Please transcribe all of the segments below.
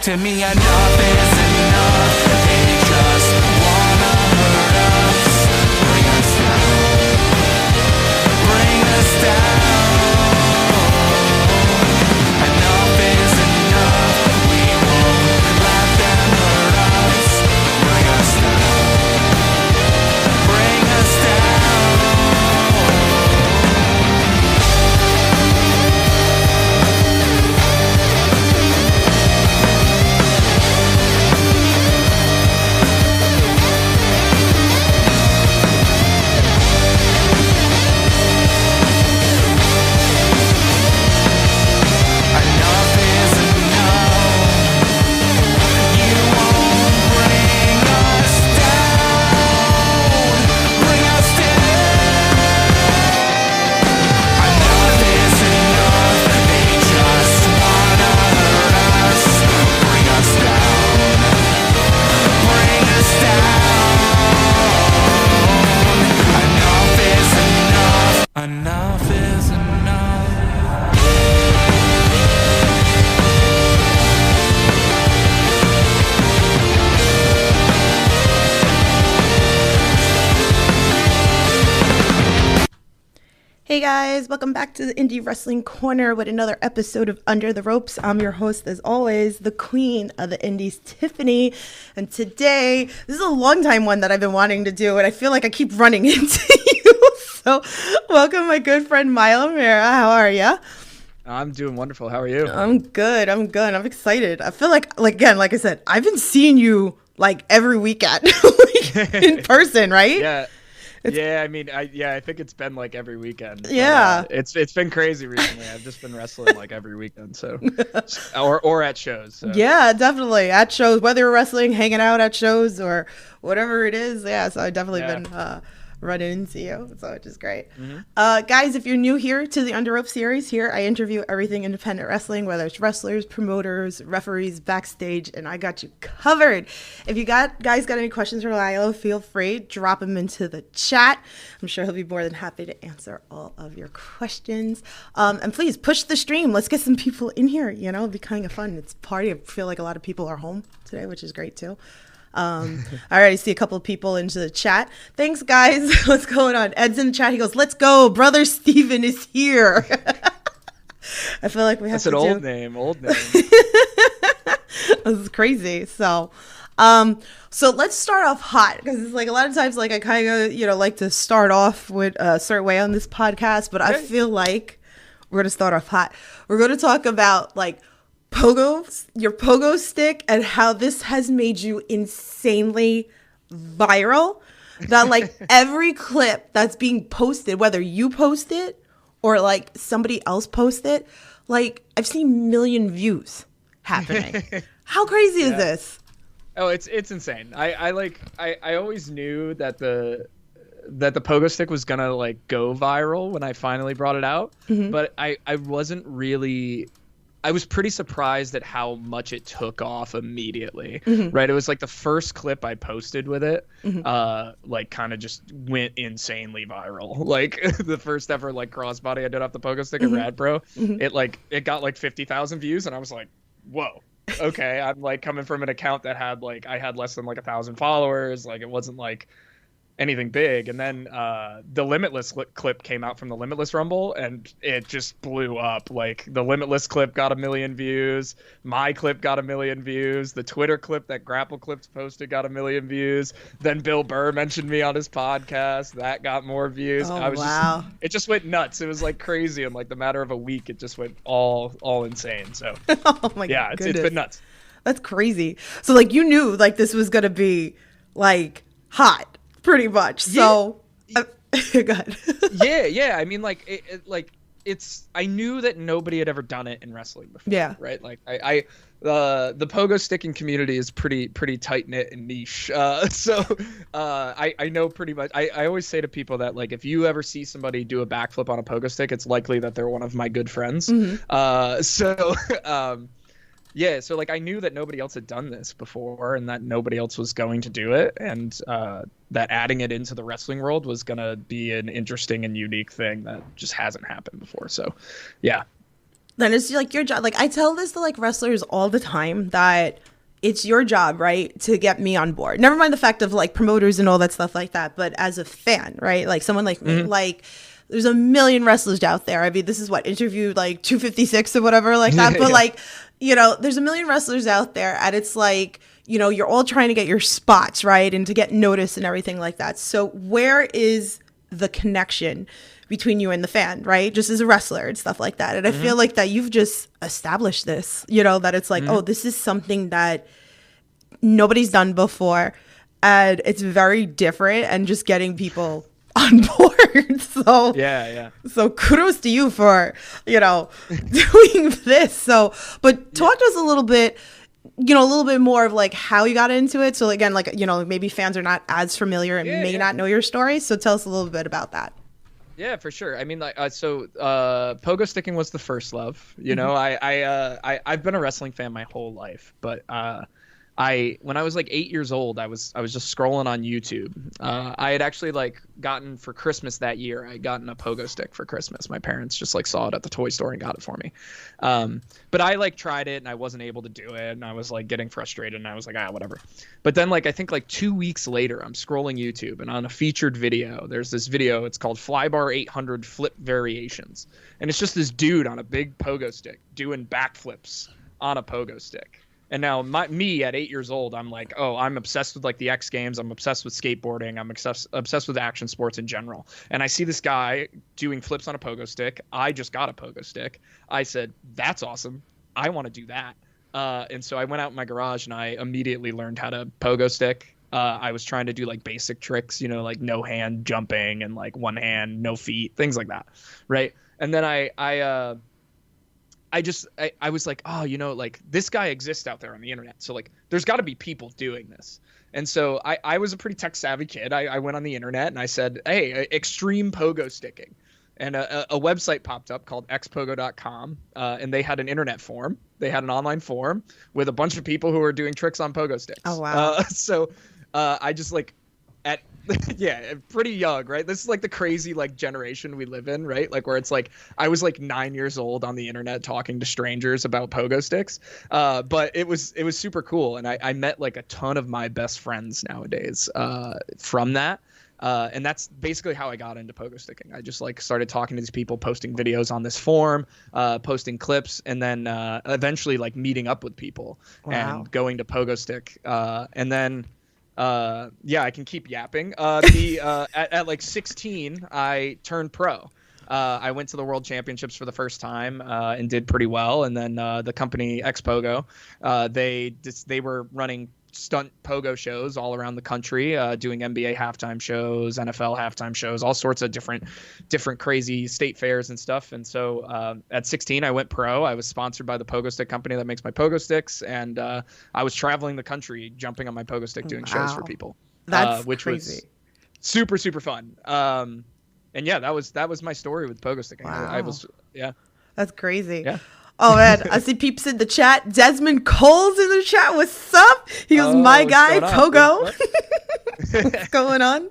To me, enough is enough. They just wanna hurt us, bring us down, bring us down. Enough is enough. We won't let them hurt us, bring us down, bring us down. Enough is enough. Hey guys, welcome back to the Indie Wrestling Corner with another episode of Under the Ropes. I'm your host, as always, the queen of the indies, Tiffany. And today, this is a long time one that I've been wanting to do, and I feel like I keep running into you. So, welcome my good friend Milo Mirra. How are you? I'm doing wonderful. How are you? I'm good. I'm excited. I feel like I said, I've been seeing you like every weekend like, in person, right? Yeah. I mean, I think it's been like every weekend. Yeah. But, it's been crazy recently. I've just been wrestling like every weekend, so or at shows. So. Yeah, definitely at shows, whether you're wrestling, hanging out at shows, or whatever it is. Yeah, so I've definitely been running into you, so which is great. Mm-hmm. Guys, if you're new here to the Under Rope series, here I interview everything independent wrestling, whether it's wrestlers, promoters, referees, backstage, and I got you covered. If you guys got any questions for Milo, feel free, drop them into the chat. I'm sure he'll be more than happy to answer all of your questions. And please push the stream. Let's get some people in here. You know, it'll be kind of fun. It's a party. I feel like a lot of people are home today, which is great too. I already see a couple of people into the chat. Thanks, guys. What's going on? Ed's in the chat. He goes, "Let's go. Brother Steven is here." I feel like we have That's an old name. This is crazy. So let's start off hot, because it's like a lot of times, like I kind of, like to start off with a certain way on this podcast, but I feel like we're going to start off hot. We're going to talk about like your pogo stick, and how this has made you insanely viral. That like every clip that's being posted, whether you post it or like somebody else post it, like I've seen million views happening. How crazy is this? Oh, it's insane. I always knew that the pogo stick was gonna like go viral when I finally brought it out, but I wasn't really. I was pretty surprised at how much it took off immediately, right? It was like the first clip I posted with it, like kind of just went insanely viral. Like the first ever like crossbody I did off the pogo stick at Rad Pro, it got like 50,000 views, and I was like, whoa, okay. I'm like coming from an account that had like, I had less than like 1,000 followers. Like it wasn't like anything big. And then the Limitless clip came out from the Limitless Rumble, and it just blew up. Like the Limitless clip got 1 million views, my clip got 1 million views, the Twitter clip that Grapple Clips posted got 1 million views, then Bill Burr mentioned me on his podcast, that got more views. It just went nuts. It was like crazy. In like the matter of a week, it just went all insane. So oh my god, it's been nuts. That's crazy. So like you knew like this was gonna be like hot pretty much. So go ahead. yeah. I mean, like, I knew that nobody had ever done it in wrestling before. Yeah. Right. Like, the pogo sticking community is pretty tight knit and niche. So I know pretty much. I always say to people that like if you ever see somebody do a backflip on a pogo stick, it's likely that they're one of my good friends. Yeah, so like I knew that nobody else had done this before, and that nobody else was going to do it, and that adding it into the wrestling world was gonna be an interesting and unique thing that just hasn't happened before. So, yeah. then it's like your job. Like I tell this to like wrestlers all the time that it's your job, right, to get me on board. Never mind the fact of like promoters and all that stuff like that, but as a fan, right? Like someone like me, like there's a million wrestlers out there. I mean, this is what interviewed like 256 or whatever like that. But like, you know, there's a million wrestlers out there, and it's like, you know, you're all trying to get your spots, right, and to get noticed and everything like that. So where is the connection between you and the fan, right? Just as a wrestler and stuff like that. And I feel like that you've just established this, you know, that it's like, oh, this is something that nobody's done before, and it's very different, and just getting people on board. So so kudos to you for, you know, doing this. So, but talk to us a little bit, you know, a little bit more of like how you got into it. So again, like, you know, maybe fans are not as familiar and may not know your story. So tell us a little bit about that. Yeah, for sure. I mean, like, pogo sticking was the first love. You know, I've been a wrestling fan my whole life, but when I was like 8 years old, I was just scrolling on YouTube. I had actually like gotten for Christmas that year, I had gotten a pogo stick for Christmas. My parents just like saw it at the toy store and got it for me. But I like tried it and I wasn't able to do it, and I was like getting frustrated, and I was like, whatever. But then like I think like 2 weeks later, I'm scrolling YouTube, and on a featured video, there's this video. It's called Flybar 800 Flip Variations, and it's just this dude on a big pogo stick doing backflips on a pogo stick. And now me at 8 years old, I'm like, oh, I'm obsessed with like the X Games. I'm obsessed with skateboarding. I'm obsessed with action sports in general. And I see this guy doing flips on a pogo stick. I just got a pogo stick. I said, that's awesome. I want to do that. And so I went out in my garage and I immediately learned how to pogo stick. I was trying to do like basic tricks, you know, like no hand jumping and like one hand, no feet, things like that. Right. And then I was like, oh, you know, like this guy exists out there on the internet. So like, there's got to be people doing this. And so I was a pretty tech savvy kid. I went on the internet and I said, hey, extreme pogo sticking. And a website popped up called xpogo.com. And they had an internet forum. They had an online forum with a bunch of people who were doing tricks on pogo sticks. Oh, wow. So I just like yeah, pretty young, right? This is like the crazy like generation we live in, right? Like where it's like I was like 9 years old on the internet talking to strangers about pogo sticks. But it was super cool, and I met like a ton of my best friends nowadays from that. And that's basically how I got into pogo sticking. I just like started talking to these people, posting videos on this forum, posting clips, and then eventually like meeting up with people and going to pogo stick, and then. I can keep yapping. At like 16, I turned pro. I went to the World Championships for the first time and did pretty well. And then the company Xpogo, they were running stunt pogo shows all around the country, doing NBA halftime shows, NFL halftime shows, all sorts of different crazy state fairs and stuff. And so at 16, I went pro. I was sponsored by the pogo stick company that makes my pogo sticks, and I was traveling the country, jumping on my pogo stick, doing shows for people. That's which crazy. was super, super fun. And yeah, that was my story with pogo sticking. Wow. That's crazy. Yeah. Oh man, I see peeps in the chat. Desmond Cole's in the chat. What's up? He goes, my guy, Pogo. What's going on?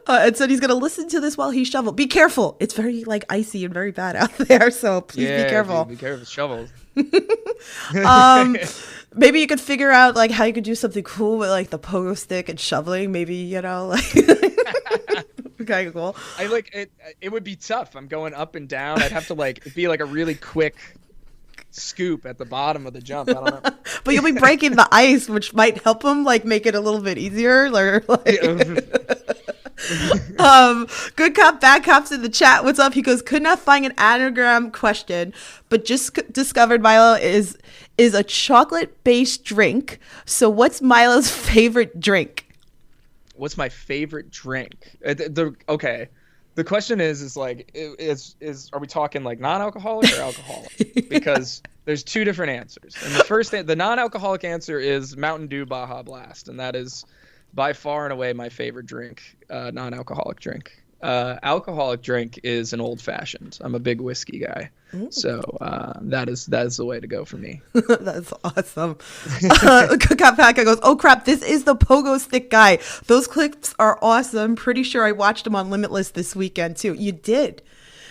And said he's gonna listen to this while he shovel. Be careful. It's very like icy and very bad out there. So please be careful. Dude, be careful. Shovels. Maybe you could figure out like how you could do something cool with like the pogo stick and shoveling. Maybe, you know, like kind of cool. I like it. It would be tough. I'm going up and down. I'd have to like be like a really quick scoop at the bottom of the jump. I don't know. But you'll be breaking the ice, which might help him like make it a little bit easier. Or, like... Good cop, bad cops in the chat. What's up? He goes, could not find an anagram question, but just discovered Milo is a chocolate-based drink. So what's Milo's favorite drink? What's my favorite drink? Okay. The question is like, are we talking like non-alcoholic or alcoholic? Because there's two different answers. And the non-alcoholic answer is Mountain Dew Baja Blast. And that is by far and away my favorite drink, non-alcoholic drink. Alcoholic drink is an old fashioned. I'm a big whiskey guy. So that is the way to go for me. That's awesome. Kapaka goes, oh crap, this is the pogo stick guy. Those clips are awesome. Pretty sure I watched them on Limitless this weekend too. You did.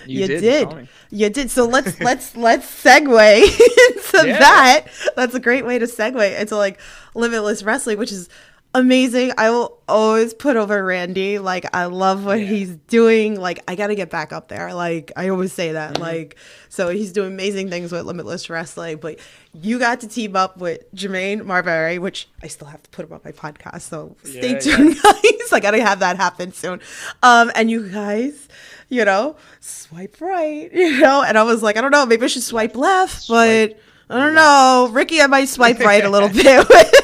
You did. You did. So let's segue into that. That's a great way to segue into like Limitless Wrestling, which is amazing. I will always put over Randy. Like, I love what he's doing. Like, I gotta get back up there. Like, I always say that. Mm-hmm. Like, so he's doing amazing things with Limitless Wrestling. But you got to team up with Jermaine Marbury, which I still have to put him on my podcast. So stay tuned, guys. I gotta have that happen soon. And you guys, you know, swipe right, you know. And I was like, I don't know, maybe I should swipe left, but I don't know. Ricky, I might swipe right a little bit with,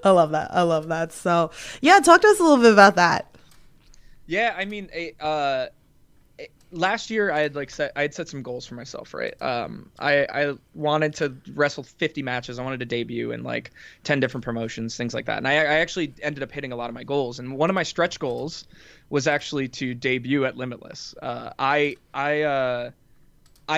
I love that. So, yeah, talk to us a little bit about that. Yeah, I mean, last year I had set some goals for myself, right? I wanted to wrestle 50 matches. I wanted to debut in like 10 different promotions, things like that. And I actually ended up hitting a lot of my goals. And one of my stretch goals was actually to debut at Limitless. I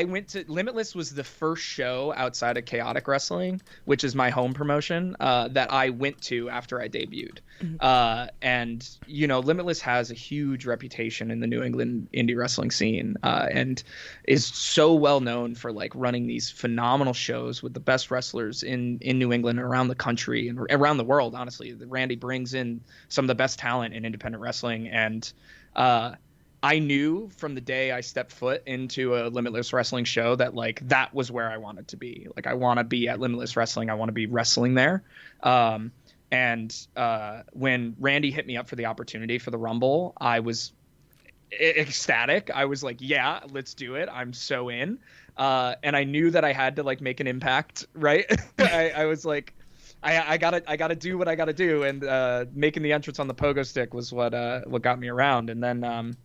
went to Limitless was the first show outside of Chaotic Wrestling, which is my home promotion, that I went to after I debuted. Mm-hmm. And, you know, Limitless has a huge reputation in the New England indie wrestling scene, and is so well known for like running these phenomenal shows with the best wrestlers in New England and around the country and around the world. Honestly, Randy brings in some of the best talent in independent wrestling. And, I knew from the day I stepped foot into a Limitless Wrestling show that like that was where I wanted to be. Like, I want to be at Limitless Wrestling. I want to be wrestling there. And when Randy hit me up for the opportunity for the Rumble, I was ecstatic. I was like, yeah, let's do it. I'm so in. And I knew that I had to like make an impact, right? I was like, I gotta do what I gotta do. And making the entrance on the pogo stick was what got me around. And then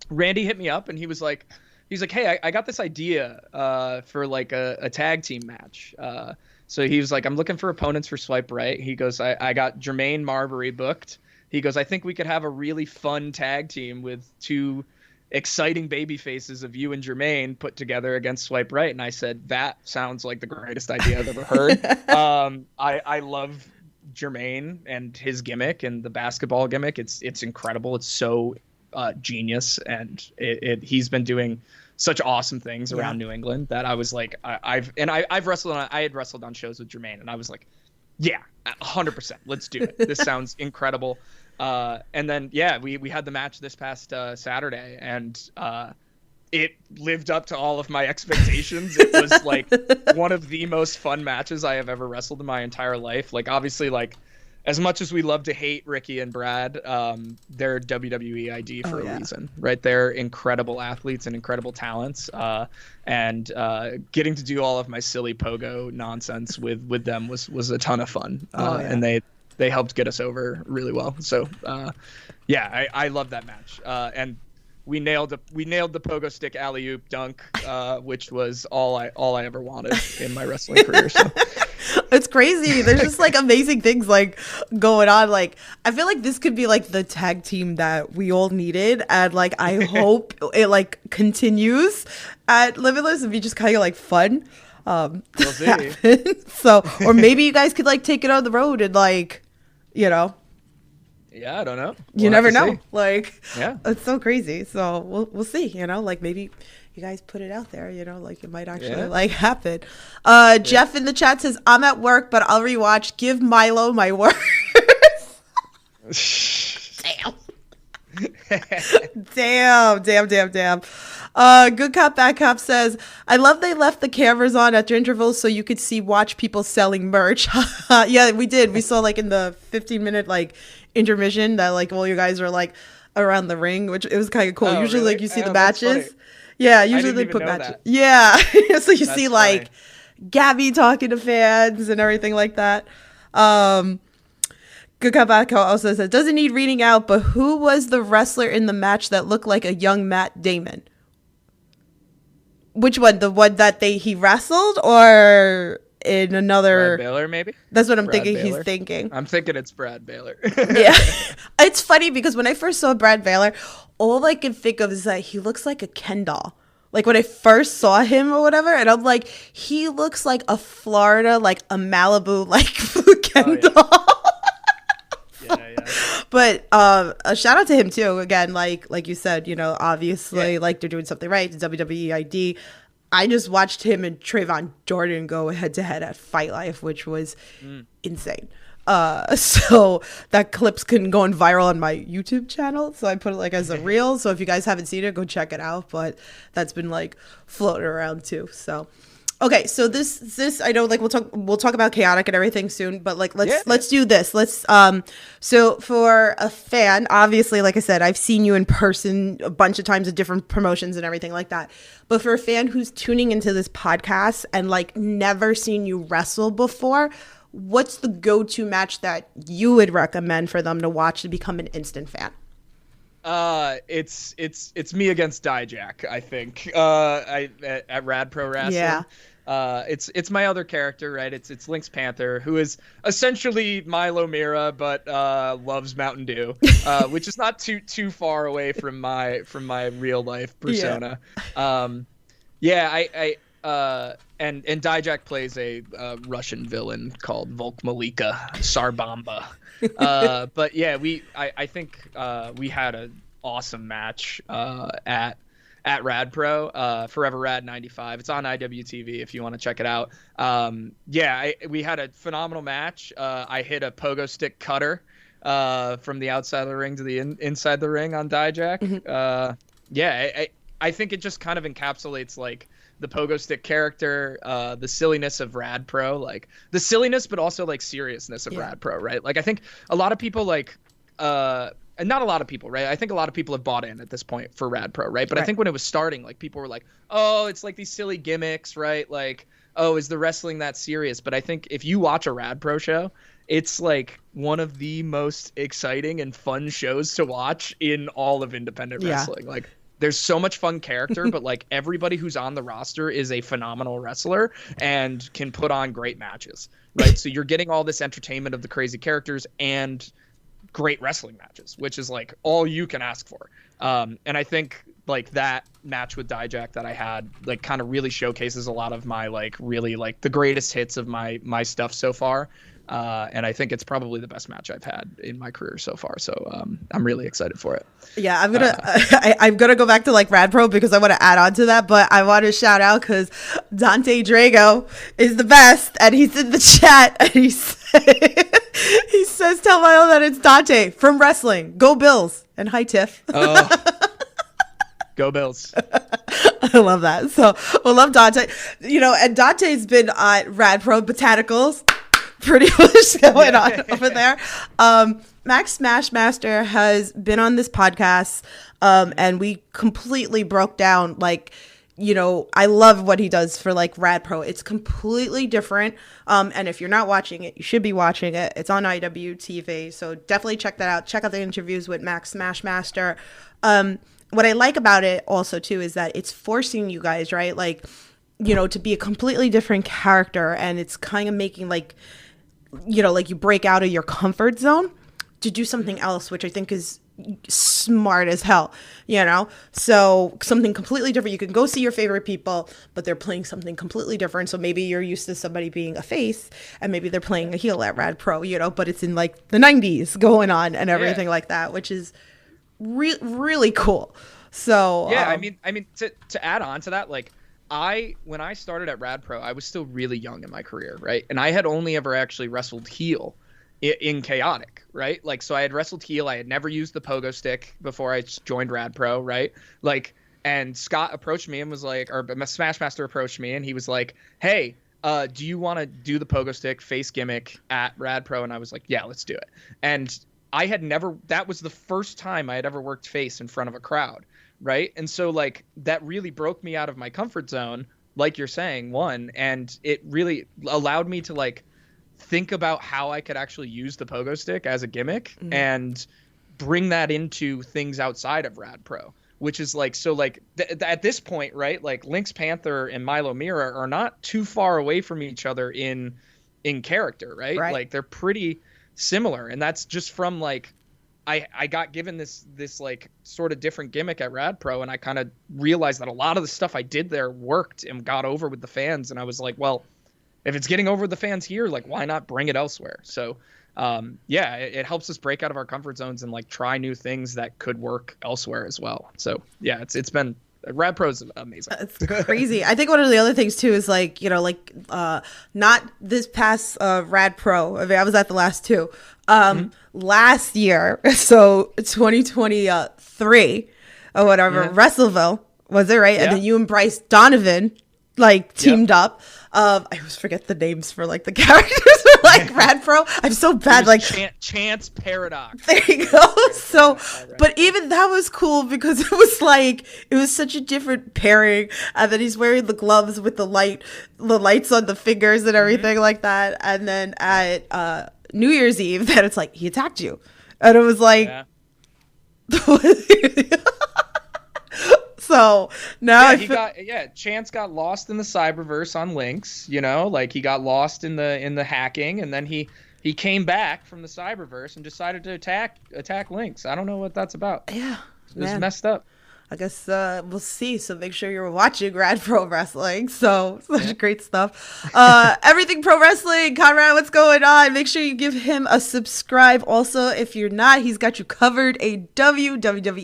Randy hit me up and he was like, hey, I got this idea for like a tag team match. So he was like, I'm looking for opponents for Swipe Right. He goes, I got Jermaine Marbury booked. He goes, I think we could have a really fun tag team with two exciting baby faces of you and Jermaine put together against Swipe Right. And I said, that sounds like the greatest idea I've ever heard. I love Jermaine and his gimmick and the basketball gimmick. It's incredible. It's so genius, and he's been doing such awesome things around New England that I was like, I had wrestled on shows with Jermaine, and I was like, yeah, 100%, let's do it. This sounds incredible. And then we had the match this past Saturday, and it lived up to all of my expectations. It was like one of the most fun matches I have ever wrestled in my entire life. Like, obviously, like, as much as we love to hate Ricky and Brad, they're WWE ID for a reason, right? They're incredible athletes and incredible talents. And getting to do all of my silly pogo nonsense with them was a ton of fun. And they helped get us over really well. So I love that match. And we nailed the pogo stick alley-oop dunk, which was all I ever wanted in my wrestling career. So. It's crazy. There's just like amazing things like going on. Like, I feel like this could be like the tag team that we all needed, and like I hope it like continues at Limitless and be just kind of like fun. We'll see. So, or maybe you guys could like take it on the road and like, you know. Yeah, I don't know. You never know. See. Like, yeah, it's so crazy. So we'll see. You know, like maybe you guys put it out there. You know, like it might actually like happen. Jeff in the chat says, "I'm at work, but I'll rewatch. Give Milo my word." Damn. Damn. Good Cop Bad Cop says, I love they left the cameras on at the intervals so you could watch people selling merch. Yeah, we did. We saw like in the 15-minute like intermission that like all you guys were like around the ring, which it was kind of cool. Oh, usually really? like you see the matches. Yeah, usually they put matches. That. Yeah. So you That's see funny. like Gabby talking to fans and everything like that. Good Cop Bad Cop also says, doesn't need reading out, but who was the wrestler in the match that looked like a young Matt Damon? Which one? The one that he wrestled, or in another? Brad Baylor, maybe? That's what I'm Brad thinking. Baylor. He's thinking. I'm thinking it's Brad Baylor. Yeah. It's funny because when I first saw Brad Baylor, all I could think of is that he looks like a Ken doll. Like when I first saw him or whatever, and I'm like, he looks like a Florida, like a Malibu, like Ken doll. Yeah. But a shout out to him too. Again, like you said, obviously, like they're doing something right. The WWE ID. I just watched him and Trayvon Jordan go head to head at Fight Life, which was insane. So that clip's going viral on my YouTube channel. So I put it like as a reel. So if you guys haven't seen it, go check it out. But that's been like floating around too. So. Okay, so this I know like we'll talk about chaotic and everything soon, but like let's do this. Let's so for a fan, obviously, like I said, I've seen you in person a bunch of times at different promotions and everything like that. But for a fan who's tuning into this podcast and like never seen you wrestle before, what's the go-to match that you would recommend for them to watch to become an instant fan? It's me against Dijak, I think. At Rad Pro Wrestling. Yeah. It's my other character, right? It's Lynx Panther, who is essentially Milo Mirra, but loves Mountain Dew, which is not too far away from my real life persona. And Dijak plays a Russian villain called Volk Malika Sarbamba. But yeah, I think we had an awesome match at Rad Pro, Forever Rad 95. It's on IWTV if you want to check it out. We had a phenomenal match. I hit a pogo stick cutter from the outside of the ring to the inside the ring on Dijak. I think it just kind of encapsulates like the pogo stick character, the silliness of Rad Pro, like the silliness, but also like seriousness of Rad Pro, right? Like I think a lot of people like, and not a lot of people, right? I think a lot of people have bought in at this point for Rad Pro, right? But I think when it was starting, like people were like, oh, it's like these silly gimmicks, right? Like, oh, is the wrestling that serious? But I think if you watch a Rad Pro show, it's like one of the most exciting and fun shows to watch in all of independent wrestling. Like there's so much fun character, but like everybody who's on the roster is a phenomenal wrestler and can put on great matches, right? So you're getting all this entertainment of the crazy characters and great wrestling matches, which is like all you can ask for. And I think like that match with Dijak that I had like kind of really showcases a lot of my like really like the greatest hits of my stuff so far. And I think it's probably the best match I've had in my career so far. So I'm really excited for it. Yeah, I'm gonna I'm gonna go back to like Rad Pro because I want to add on to that, but I want to shout out because Dante Drago is the best, and he's in the chat, and he says, "Tell Milo that it's Dante from wrestling. Go Bills!" And hi Tiff. Oh, go Bills! I love that. So we love Dante. And Dante's been at Rad Pro Botanicals. Pretty much going on over there. Max Smashmaster has been on this podcast, and we completely broke down like, I love what he does for like Rad Pro. It's completely different. And if you're not watching it, you should be watching it. It's on IWTV. So definitely check that out. Check out the interviews with Max Smashmaster. What I like about it also too is that it's forcing you guys, right? Like, to be a completely different character, and it's kind of making like, like you break out of your comfort zone to do something else, which I think is smart as hell, so something completely different. You can go see your favorite people, but they're playing something completely different. So maybe you're used to somebody being a face and maybe they're playing a heel at Rad Pro, but it's in like the 90s going on and everything like that, which is really cool. So I mean to add on to that, like when I started at Rad Pro, I was still really young in my career, right? And I had only ever actually wrestled heel in Chaotic, right? Like, so I had wrestled heel. I had never used the pogo stick before I joined Rad Pro, right? Like, and Scott approached me and was like, or Smashmaster approached me and he was like, hey, do you want to do the pogo stick face gimmick at Rad Pro? And I was like, yeah, let's do it. And that was the first time I had ever worked face in front of a crowd. Right. And so like that really broke me out of my comfort zone, like you're saying, and it really allowed me to like think about how I could actually use the pogo stick as a gimmick and bring that into things outside of Rad Pro, which is like, so like at this point, right, like Lynx Panther and Milo Mirra are not too far away from each other in character, right? Like they're pretty similar. And that's just from like, I got given this like sort of different gimmick at Rad Pro, and I kind of realized that a lot of the stuff I did there worked and got over with the fans. And I was like, well, if it's getting over the fans here, like why not bring it elsewhere? So yeah, it helps us break out of our comfort zones and like try new things that could work elsewhere as well. So yeah, it's been Rad Pro's amazing. It's crazy. I think one of the other things too is like, not this past Rad Pro. I mean, I was at the last two. Last year, so 2023 or whatever, Wrestleville, was it right? Yeah. And then you and Bryce Donovan like teamed up. I always forget the names for like the characters for like Rad Pro. I'm so bad. Like Chance Paradox. There you go. So, but even that was cool because it was such a different pairing. And then he's wearing the gloves with the lights on the fingers and everything like that. And then at New Year's Eve, then it's like he attacked you, and it was like. Yeah. So now Chance got lost in the cyberverse on Lynx, like he got lost in the hacking, and then he came back from the cyberverse and decided to attack Lynx. I don't know what that's about. Yeah, it's messed up. I guess we'll see. So make sure you're watching Rad Pro Wrestling. So such great stuff. Everything Pro Wrestling. Conrad, what's going on? Make sure you give him a subscribe. Also, if you're not, he's got you covered. WWE.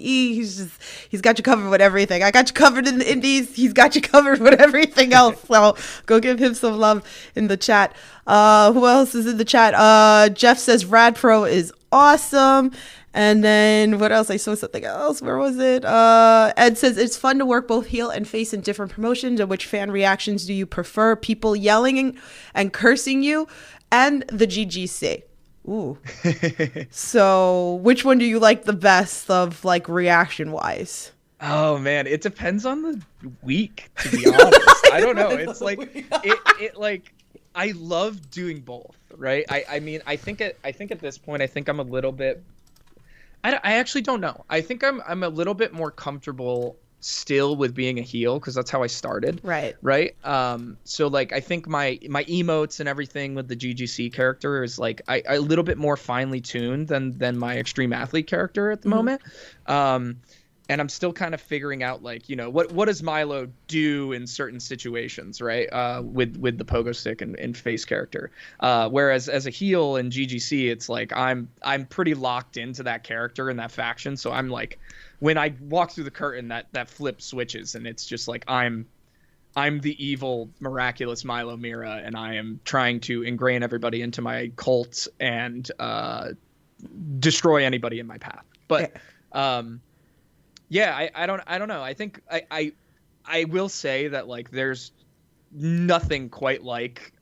He's got you covered with everything. I got you covered in the indies. He's got you covered with everything else. So go give him some love in the chat. Who else is in the chat? Jeff says Rad Pro is awesome. And then what else? I saw something else. Where was it? Ed says it's fun to work both heel and face in different promotions. And which fan reactions do you prefer? People yelling and cursing you, and the GGC. Ooh. So which one do you like the best of like reaction wise? Oh man, it depends on the week, to be honest. I don't know. It's like it like I love doing both, right? I mean, I think at this point, I think I'm a little bit. I actually don't know. I think I'm a little bit more comfortable still with being a heel because that's how I started. Right. So like I think my emotes and everything with the GGC character is like I a little bit more finely tuned than my Extreme Athlete character at the moment. And I'm still kind of figuring out like, what does Milo do in certain situations, right? With the pogo stick and face character. Whereas as a heel in GGC, it's like I'm pretty locked into that character and that faction. So I'm like, when I walk through the curtain, that flip switches, and it's just like I'm the evil, miraculous Milo Mirra, and I am trying to ingrain everybody into my cult and destroy anybody in my path. But yeah, I don't know. I think I will say that like there's nothing quite like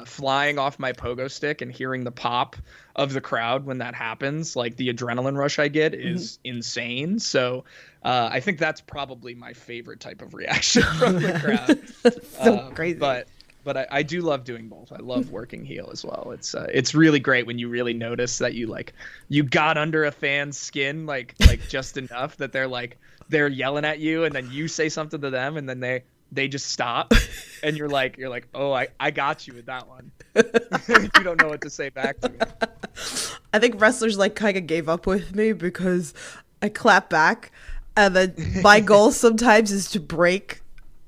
flying off my pogo stick and hearing the pop of the crowd when that happens. Like the adrenaline rush I get is insane. So I think that's probably my favorite type of reaction from the crowd. So crazy. But I do love doing both. I love working heel as well. It's really great when you really notice that you got under a fan's skin like just enough that they're yelling at you, and then you say something to them, and then they just stop, and you're like, oh, I got you with that one. You don't know what to say back to me. I think wrestlers like kind of gave up with me because I clap back, and then my goal sometimes is to break.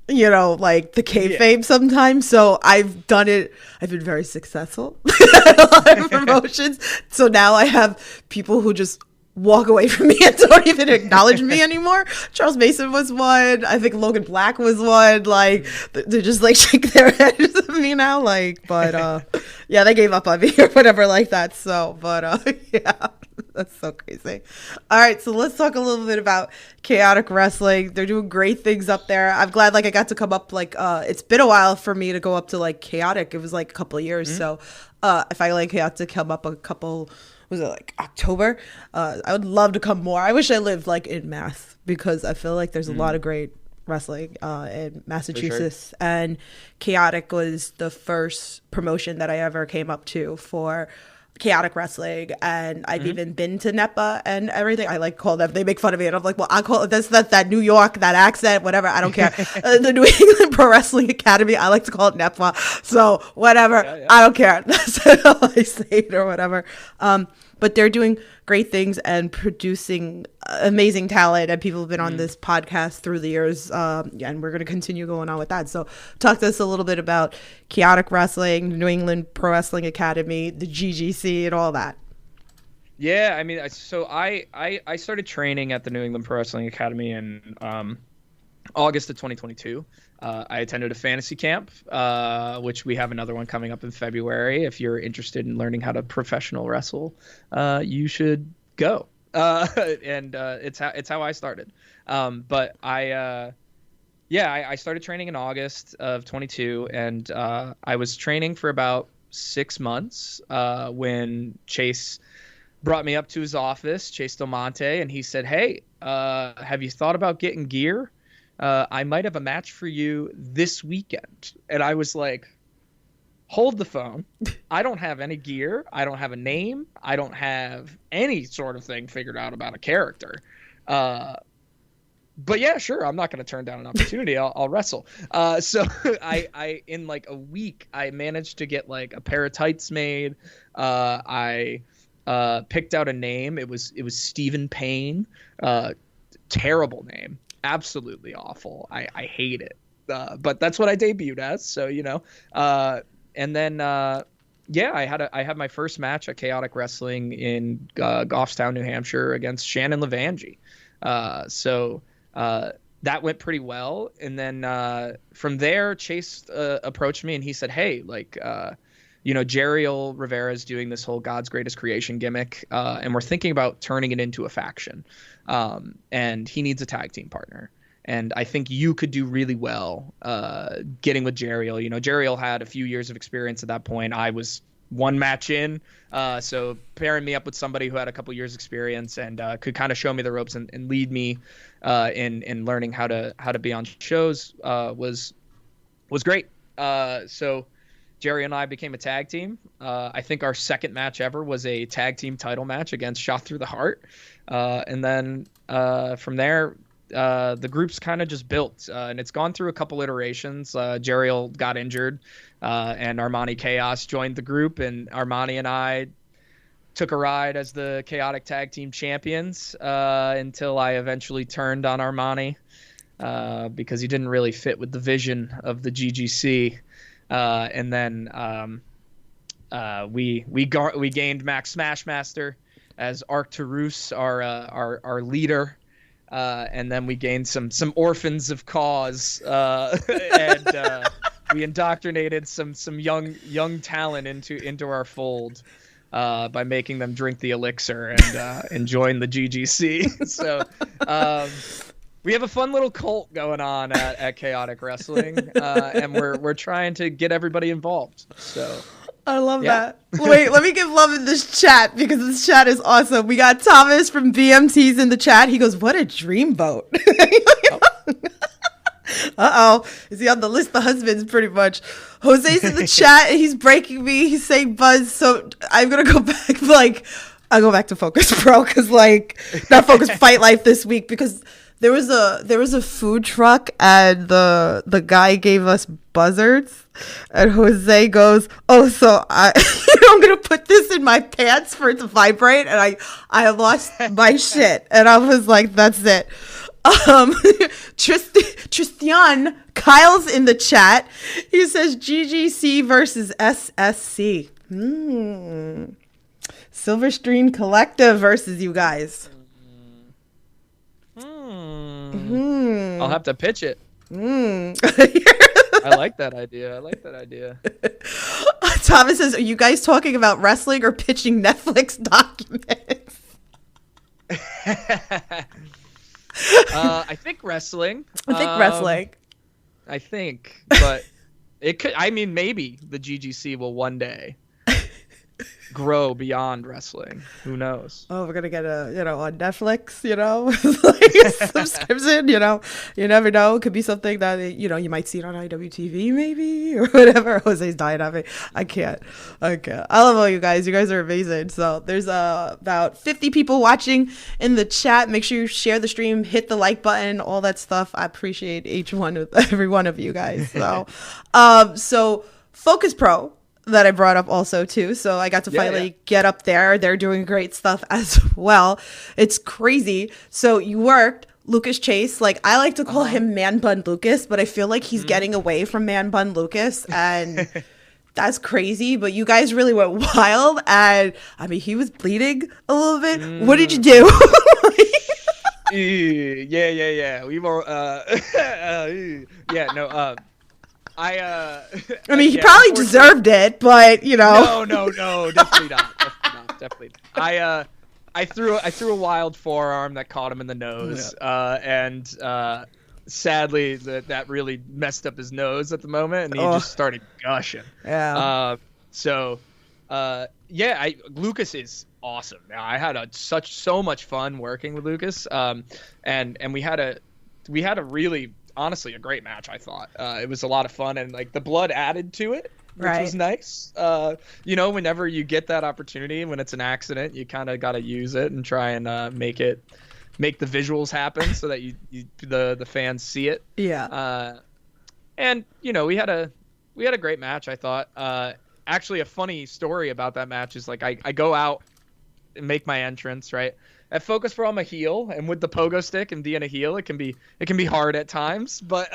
Like the kayfabe sometimes. So I've done it. I've been very successful at a lot of promotions. So now I have people who just walk away from me and don't even acknowledge me anymore. Charles Mason was one. I think Logan Black was one. Like they just like shake their heads at me now. Like, but yeah, they gave up on me or whatever like that. So, but yeah. That's so crazy. All right, so let's talk a little bit about Chaotic Wrestling. They're doing great things up there. I'm glad I got to come up it's been a while for me to go up to Chaotic. It was a couple of years. So if I got to come up a couple, was it October? I would love to come more. I wish I lived in Mass because I feel like there's a lot of great wrestling in Massachusetts, and Chaotic was the first promotion that I ever came up to for Chaotic Wrestling, and I've even been to NEPA and everything. I call them, they make fun of me, and I'm like, well, I call it that New York, that accent, whatever, I don't care. The New England Pro Wrestling Academy, I like to call it NEPA, so whatever. I don't care. That's how I say it or whatever. but they're doing great things and producing amazing talent, and people have been on this podcast through the years, and we're going to continue going on with that. So talk to us a little bit about Chaotic Wrestling, New England Pro Wrestling Academy, the GGC, and all that. Yeah, I mean, so I started training at the New England Pro Wrestling Academy in August of 2022. I attended a fantasy camp, which we have another one coming up in February. If you're interested in learning how to professional wrestle, you should go. And it's how I started. But I started training in August of 22, and I was training for about 6 months when Chase brought me up to his office, Chase Del Monte, and he said, "Hey, have you thought about getting gear? I might have a match for you this weekend." And I was like, hold the phone. I don't have any gear. I don't have a name. I don't have any sort of thing figured out about a character. But yeah, sure, I'm not going to turn down an opportunity. I'll wrestle. So I in like a week, I managed to get like a pair of tights made. I picked out a name. It was Stephen Payne. Terrible name. Absolutely awful. I hate it. But that's what I debuted as. So, and then, I had my first match at Chaotic Wrestling in Goffstown, New Hampshire against Shannon Levangie. So that went pretty well. And then from there, Chase approached me and he said, "Hey, like, Jeriel Rivera is doing this whole God's Greatest Creation gimmick, and we're thinking about turning it into a faction. And he needs a tag team partner. And I think you could do really well getting with Jeriel. Jeriel had a few years of experience at that point. I was one match in, so pairing me up with somebody who had a couple years experience and could kind of show me the ropes and lead me in learning how to be on shows was great. So Jerry and I became a tag team. I think our second match ever was a tag team title match against Shot Through the Heart. And then from there, the group's kind of just built. And it's gone through a couple iterations. Jeriel got injured, and Armani Chaos joined the group. And Armani and I took a ride as the Chaotic Tag Team Champions until I eventually turned on Armani because he didn't really fit with the vision of the GGC. And then we gained Max Smashmaster as Arcturus, our leader, and then we gained some orphans of cause, and we indoctrinated some young talent into our fold by making them drink the elixir and join the GGC. So. We have a fun little cult going on at Chaotic Wrestling, and we're trying to get everybody involved. So I love that. Wait, let me give love in this chat because this chat is awesome. We got Thomas from BMT's in the chat. He goes, "What a dreamboat." Uh-oh. Is he on the list of husbands pretty much? Jose's in the chat and he's breaking me. He's saying buzz. So I'm going to go back. I'll go back to Focus Pro because not Focus Fight Life this week because there was a food truck and the guy gave us buzzards and Jose goes, "Oh, so I'm gonna put this in my pants for it to vibrate," and I lost my shit and I was like, that's it. Tristan Kyle's in the chat. He says GGC versus SSC. Silverstream Collective versus you guys. I'll have to pitch it. I like that idea. Thomas says, "Are you guys talking about wrestling or pitching Netflix documents?" I think wrestling. I think, but it could. I mean, maybe the GGC will one day grow beyond wrestling. Who knows? Oh, we're gonna get on Netflix, like subscription. You never know. It could be something that you might see it on IWTV maybe or whatever. Jose's dying at me. I can't. I love all you guys. You guys are amazing. So there's about 50 people watching in the chat. Make sure you share the stream, hit the like button, all that stuff. I appreciate every one of you guys. So, so Focus Pro. that I brought up also too. So I got to finally get up there. They're doing great stuff as well. It's crazy. So you worked Lucas Chase. Like, I like to call him Man Bun Lucas, but I feel like he's getting away from Man Bun Lucas, and that's crazy. But you guys really went wild, and I mean, he was bleeding a little bit. What did you do? Yeah. We were. I mean, he probably deserved it, but you know. No, definitely not. I threw a wild forearm that caught him in the nose, and sadly that really messed up his nose at the moment, and he just started gushing. Yeah. Lucas is awesome. I had so much fun working with Lucas, and we had a really, honestly, a great match. I thought it was a lot of fun, and like the blood added to it, which was nice. Whenever you get that opportunity, when it's an accident, you kind of got to use it and try and make the visuals happen so that the fans see it. Yeah. And we had a great match. I thought. Actually, a funny story about that match is like I go out and make my entrance, right? At Focus Pro, I'm a heel, and with the pogo stick and being a heel, it can be hard at times. But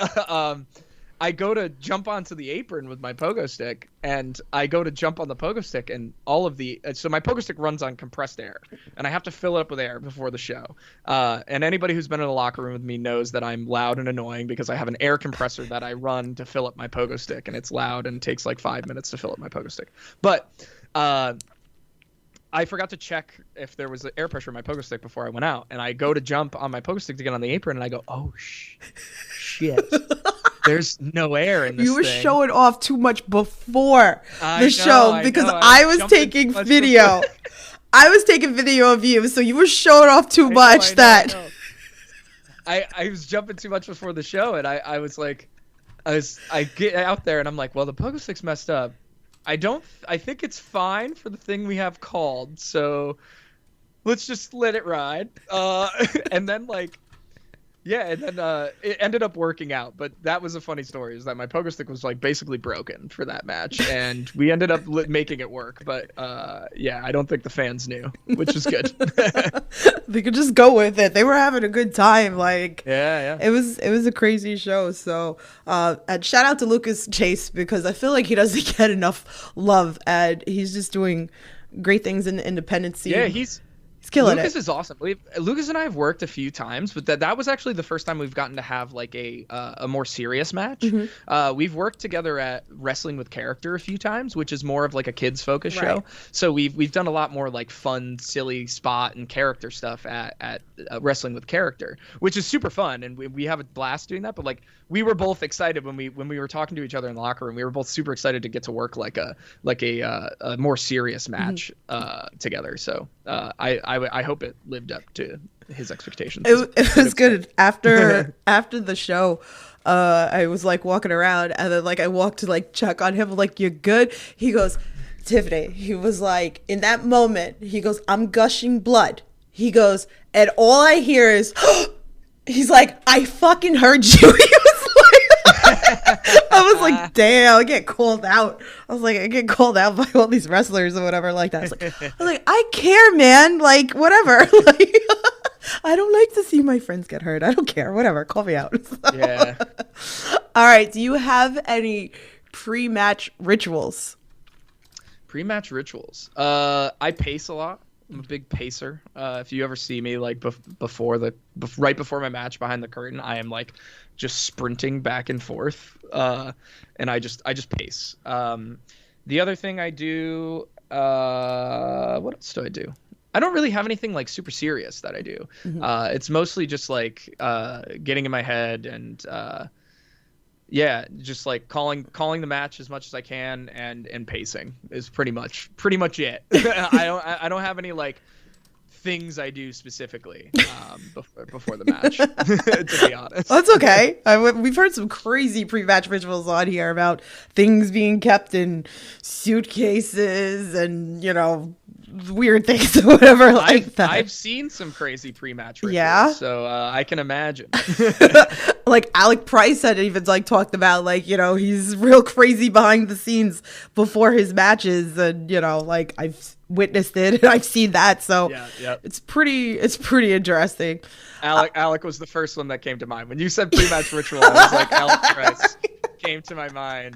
I go to jump onto the apron with my pogo stick, and I go to jump on the pogo stick, and so my pogo stick runs on compressed air, and I have to fill it up with air before the show. And anybody who's been in a locker room with me knows that I'm loud and annoying because I have an air compressor that I run to fill up my pogo stick, and it's loud and takes like 5 minutes to fill up my pogo stick. But I forgot to check if there was air pressure in my pogo stick before I went out, and I go to jump on my pogo stick to get on the apron, and I go, oh shit. There's no air in this You were thing. showing off too much before the show because I was taking video. I was taking video of you, so you were showing off too much. I was jumping too much before the show, and I was like, I get out there, and I'm like, well, the pogo stick's messed up. I think it's fine for the thing we have called, so let's just let it ride. And then it ended up working out, but that was a funny story, is that my pogo stick was like basically broken for that match, and we ended up making it work. But I don't think the fans knew, which is good. They could just go with it. They were having a good time. Like, yeah. It was a crazy show. So, and shout out to Lucas Chase, because I feel like he doesn't get enough love, and he's just doing great things in the independent scene. Yeah, Lucas is awesome. Lucas and I have worked a few times, but that was actually the first time we've gotten to have like a more serious match. Mm-hmm. We've worked together at Wrestling with Character a few times, which is more of like a kids focused show. So we've done a lot more like fun, silly spot and character stuff at Wrestling with Character, which is super fun, and we have a blast doing that. But like, we were both excited when we were talking to each other in the locker room. We were both super excited to get to work like a more serious match together. So I hope it lived up to his expectations. It was good. After the show, I was like walking around, and then like I walked to like check on him, like, you good? He goes, Tiffany. He was like, in that moment, he goes, I'm gushing blood. He goes, and all I hear is, he's like, I fucking heard you. He was I was like, damn, I get called out. I was like, I get called out by all these wrestlers or whatever like that. I was like, I care, man. Like, whatever. Like, I don't like to see my friends get hurt. I don't care. Whatever. Call me out. Yeah. All right. Do you have any pre-match rituals? Pre-match rituals. I pace a lot. I'm a big pacer. If you ever see me like right before my match behind the curtain, I am like just sprinting back and forth, and I just pace. The other thing I do, what else do I do? I don't really have anything like super serious that I do. Mm-hmm. It's mostly just like getting in my head and just like calling the match as much as I can and pacing is pretty much it. I don't have any like things I do specifically before the match, to be honest. That's okay. We've heard some crazy pre-match rituals on here about things being kept in suitcases and, weird things or whatever like that. I've seen some crazy pre-match rituals, Yeah? so I can imagine. Like Alec Price had even like talked about like, you know, he's real crazy behind the scenes before his matches, and you know, like I've witnessed it and I've seen that, so yeah. it's pretty interesting. Alec was the first one that came to mind when you said pre-match ritual. I was like, Alec Price came to my mind.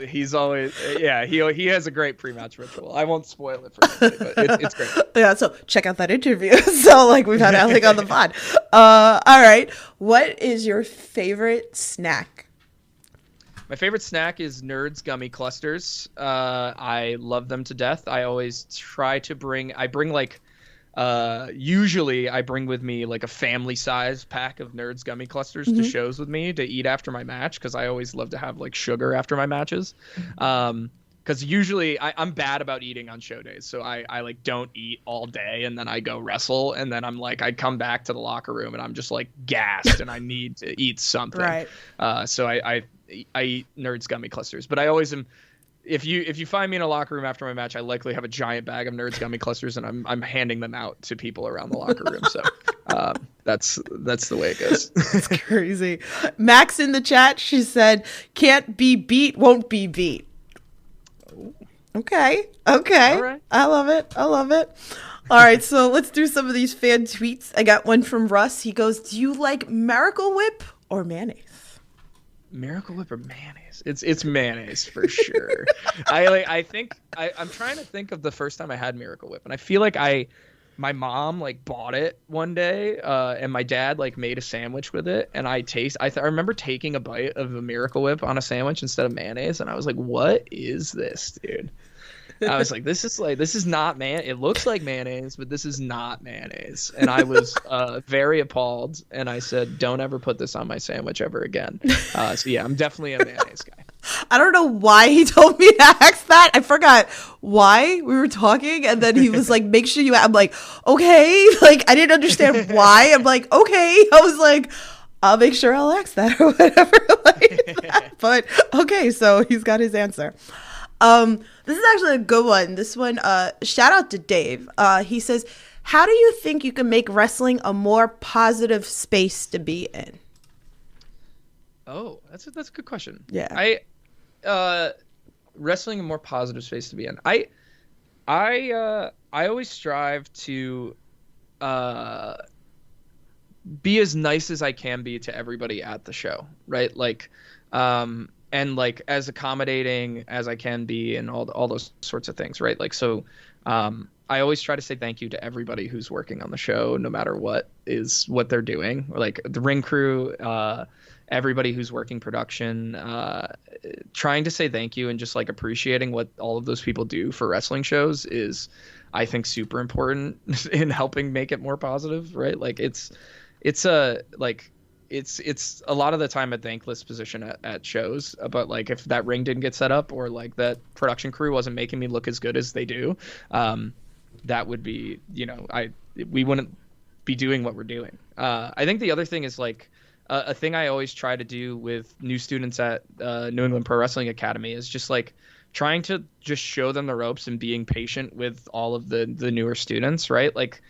He's always, he has a great pre-match ritual. I won't spoil it for anybody, but it's great. Yeah, so check out that interview. So like we've had Alec on the pod. All right, what is your favorite snack? My favorite snack is Nerds gummy clusters. I love them to death. I always try to bring like, usually I bring with me like a family size pack of Nerds gummy clusters to shows with me to eat after my match, because I always love to have like sugar after my matches. Because usually I'm bad about eating on show days, so I like don't eat all day and then I go wrestle, and then I'm like, I come back to the locker room and I'm just like gassed and I need to eat something. Right. So I eat Nerds gummy clusters, but I always am. If you find me in a locker room after my match, I likely have a giant bag of Nerds gummy clusters, and I'm handing them out to people around the locker room. So that's the way it goes. It's crazy. Max in the chat, she said, "Can't be beat, won't be beat." Okay. All right. I love it. All right, so let's do some of these fan tweets. I got one from Russ. He goes, "Do you like Miracle Whip or mayonnaise?" Miracle Whip or mayonnaise? It's mayonnaise for sure. I'm trying to think of the first time I had Miracle Whip, and I feel like my mom like bought it one day, and my dad like made a sandwich with it, and I remember taking a bite of a Miracle Whip on a sandwich instead of mayonnaise, and I was like, "What is this, dude?" I was like, this is not it looks like mayonnaise, but this is not mayonnaise. And I was very appalled, and I said, don't ever put this on my sandwich ever again. So yeah, I'm definitely a mayonnaise guy. I don't know why he told me to ask that. I forgot why we were talking, and then he was like, make sure you I'm like, okay. Like I didn't understand why. I'm like, okay. I was like, I'll make sure I'll ask that or whatever like that. But okay, so he's got his answer. This is actually a good one. This one, shout out to Dave. He says, how do you think you can make wrestling a more positive space to be in? Oh, that's a good question. Yeah. Wrestling a more positive space to be in. I always strive to be as nice as I can be to everybody at the show, right? Like, and like as accommodating as I can be, and all those sorts of things, right? Like, so I always try to say thank you to everybody who's working on the show, no matter what they're doing, or like the ring crew, everybody who's working production, trying to say thank you and just like appreciating what all of those people do for wrestling shows is, I think, super important in helping make it more positive, right? Like it's a lot of the time a thankless position at shows, but like if that ring didn't get set up, or like that production crew wasn't making me look as good as they do, that would be, we wouldn't be doing what we're doing. I think the other thing is like a thing I always try to do with new students at New England Pro Wrestling Academy is just like trying to just show them the ropes and being patient with all of the newer students, right? Like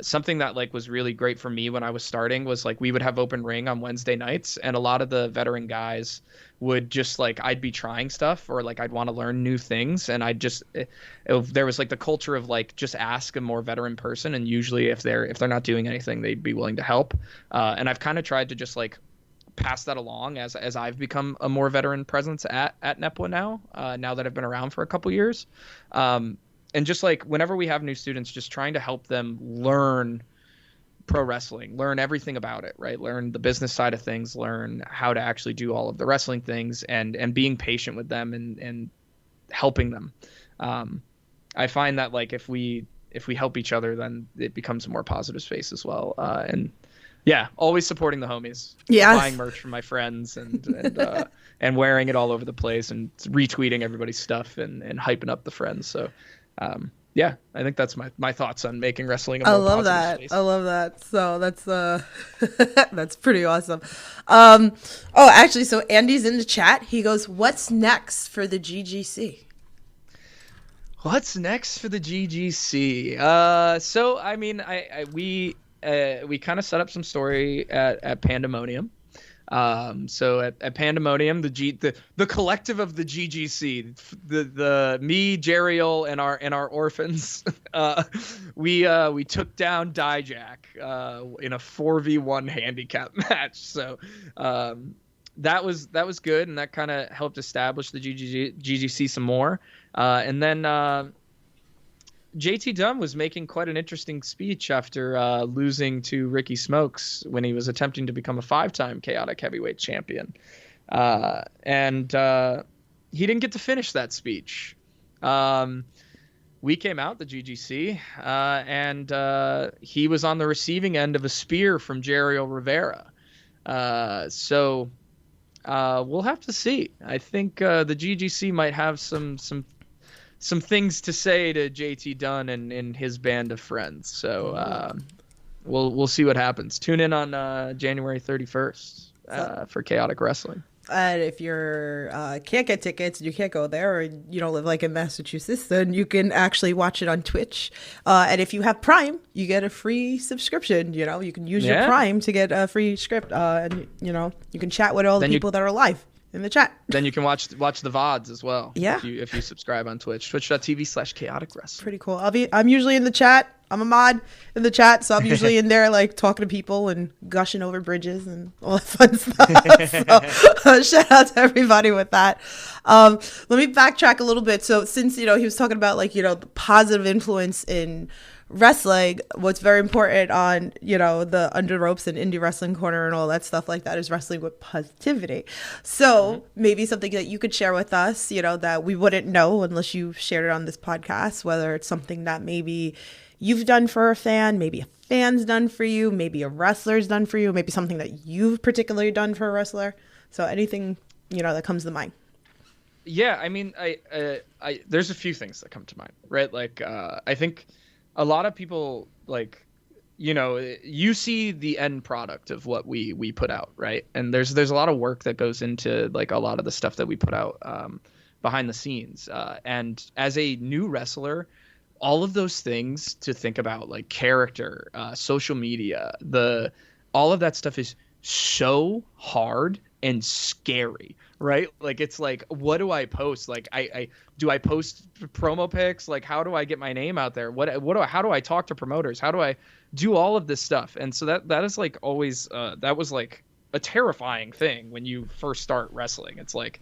something that like was really great for me when I was starting was like we would have open ring on Wednesday nights, and a lot of the veteran guys would just like, I'd be trying stuff, or like I'd want to learn new things, and there was like the culture of like just ask a more veteran person, and usually if they're not doing anything, they'd be willing to help. And I've kind of tried to just like pass that along as I've become a more veteran presence at NEPWA now that I've been around for a couple years. And just like whenever we have new students, just trying to help them learn pro wrestling, learn everything about it, right? Learn the business side of things, learn how to actually do all of the wrestling things, and being patient with them and helping them. I find that like if we help each other, then it becomes a more positive space as well. And yeah, always supporting the homies. Yeah, buying merch from my friends and wearing it all over the place, and retweeting everybody's stuff and hyping up the friends. So, yeah, I think that's my thoughts on making wrestling a more positive space. I love that. So that's that's pretty awesome. Oh, actually, so Andy's in the chat. He goes, "What's next for the GGC?" What's next for the GGC? So I mean, we kind of set up some story at Pandemonium. So at Pandemonium, the collective of the GGC, the me, Jeriel, and our orphans, we took down Dijak in a 4v1 handicap match. So that was good, and that kind of helped establish the GGC some more. And then JT Dunn was making quite an interesting speech after losing to Ricky Smokes when he was attempting to become a 5-time chaotic heavyweight champion. And he didn't get to finish that speech. We came out, the GGC, and he was on the receiving end of a spear from Jeriel Rivera. So we'll have to see. I think the GGC might have some things to say to JT Dunn and his band of friends. So we'll see what happens. Tune in on January 31st for Chaotic Wrestling. And if you're can't get tickets, you can't go there, or you don't live like in Massachusetts, then you can actually watch it on Twitch. And if you have Prime, you get a free subscription. You know, you can use your Prime to get a free script, and you know you can chat with all the people that are live in the chat. Then you can watch the VODs as well. Yeah. If you subscribe on Twitch, twitch.tv/chaotic wrestling. Pretty cool. I'm usually in the chat. I'm a mod in the chat, so I'm usually in there like talking to people and gushing over bridges and all that fun stuff. So shout out to everybody with that. Let me backtrack a little bit. So since, you know, he was talking about like, you know, the positive influence in wrestling, what's very important on, you know, the Under Ropes and Indie Wrestling Corner and all that stuff like that is wrestling with positivity. So maybe something that you could share with us, you know, that we wouldn't know unless you shared it on this podcast, whether it's something that maybe you've done for a fan, maybe a fan's done for you, maybe a wrestler's done for you, maybe something that you've particularly done for a wrestler. So anything, you know, that comes to mind. Yeah, I mean, I there's a few things that come to mind, right? Like, I think a lot of people, like, you know, you see the end product of what we put out, right? And there's a lot of work that goes into like a lot of the stuff that we put out behind the scenes. And as a new wrestler, all of those things to think about, like character, social media, all of that stuff is so hard and scary, right? Like, it's like, what do I post? Like, do I post promo pics? Like, how do I get my name out there? How do I talk to promoters? How do I do all of this stuff? And so that is like always, that was like a terrifying thing when you first start wrestling. It's like,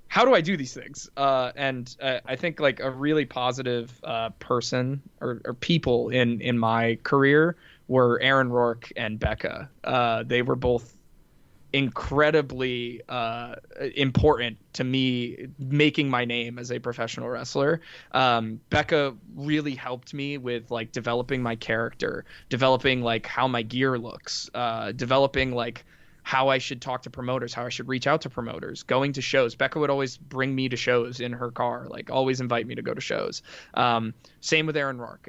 how do I do these things? And I think like a really positive person or people in my career were Aaron Rourke and Becca. They were both incredibly important to me making my name as a professional wrestler. Becca really helped me with like developing my character, developing like how my gear looks, developing like how I should talk to promoters, how I should reach out to promoters, going to shows. Becca would always bring me to shows in her car, like always invite me to go to shows. Same with Aaron Rourke.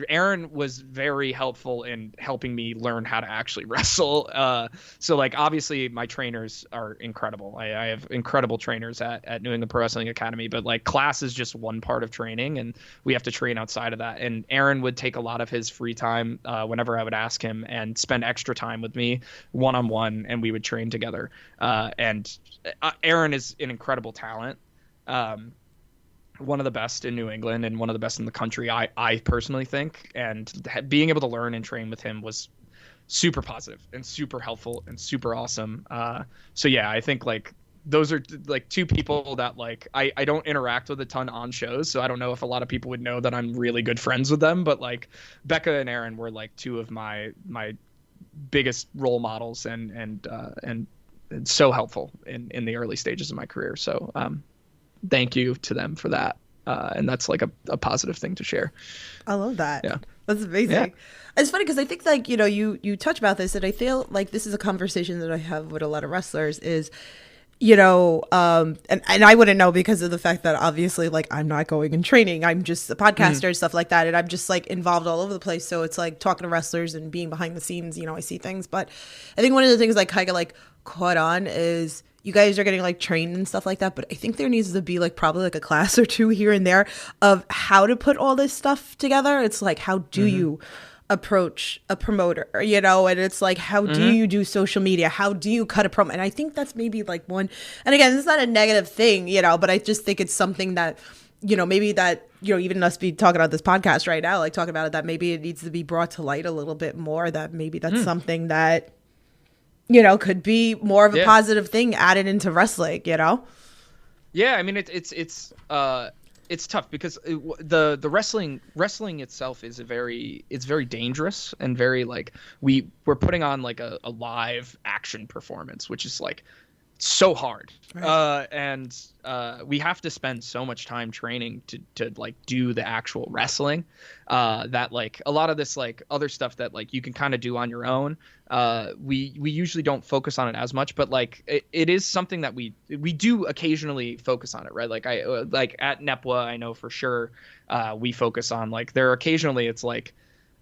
Aaron was very helpful in helping me learn how to actually wrestle. So like, obviously my trainers are incredible. I have incredible trainers at New England Pro Wrestling Academy, but like class is just one part of training and we have to train outside of that. And Aaron would take a lot of his free time whenever I would ask him and spend extra time with me one-on-one, and we would train together. And Aaron is an incredible talent. One of the best in New England and one of the best in the country, I personally think. And being able to learn and train with him was super positive and super helpful and super awesome. So yeah, I think like those are like two people that like I don't interact with a ton on shows, so I don't know if a lot of people would know that I'm really good friends with them. But like Becca and Aaron were like two of my biggest role models and so helpful in the early stages of my career. So thank you to them for that. And that's like a positive thing to share. I love that. Yeah. That's amazing. Yeah. It's funny because I think like, you know, you touch about this, and I feel like this is a conversation that I have with a lot of wrestlers is, you know, and I wouldn't know because of the fact that obviously like I'm not going and training. I'm just a podcaster and stuff like that. And I'm just like involved all over the place. So it's like talking to wrestlers and being behind the scenes, you know, I see things. But I think one of the things like kind of like caught on is, you guys are getting like trained and stuff like that, but I think there needs to be like probably like a class or two here and there of how to put all this stuff together. It's like, how do you approach a promoter, you know, and it's like, how do you do social media? How do you cut a promo? And I think that's maybe like one, and again, it's not a negative thing, you know, but I just think it's something that, you know, maybe that, you know, even us be talking about this podcast right now, like talking about it, that maybe it needs to be brought to light a little bit more, that maybe that's something that, you know, could be more of a positive thing added into wrestling, you know? Yeah, I mean, it's tough because the wrestling itself is it's very dangerous and very like we're putting on like a live action performance, which is like so hard. Right. And we have to spend so much time training to like do the actual wrestling that like a lot of this like other stuff that like you can kind of do on your own. We usually don't focus on it as much, but like it is something that we do occasionally focus on it, right? Like like at NEPWA, I know for sure we focus on like there occasionally it's like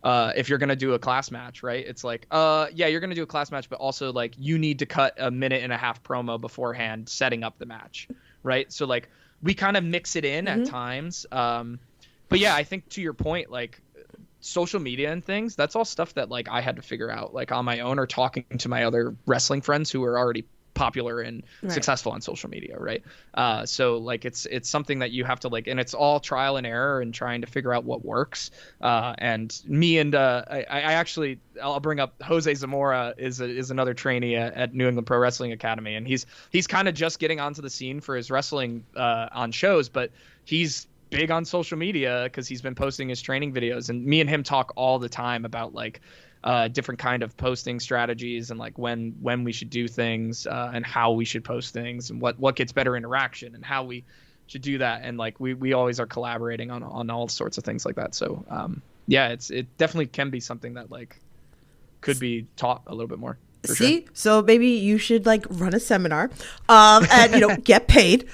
if you're going to do a class match, right? It's like, yeah, you're going to do a class match, but also like you need to cut a 1.5-minute promo beforehand setting up the match, right? So like we kind of mix it in at times. But yeah, I think to your point, like social media and things, that's all stuff that like I had to figure out like on my own or talking to my other wrestling friends who are already popular and successful on social media, right? So like it's something that you have to like, and it's all trial and error and trying to figure out what works. And me and I actually, I'll bring up Jose Zamora is another trainee at New England Pro Wrestling Academy, and he's kind of just getting onto the scene for his wrestling on shows, but he's big on social media because he's been posting his training videos, and me and him talk all the time about like different kind of posting strategies and like when we should do things and how we should post things and what gets better interaction and how we should do that. And like we always are collaborating on all sorts of things like that. So yeah, it definitely can be something that like could be taught a little bit more. See, sure. So maybe you should like run a seminar and, you know, get paid.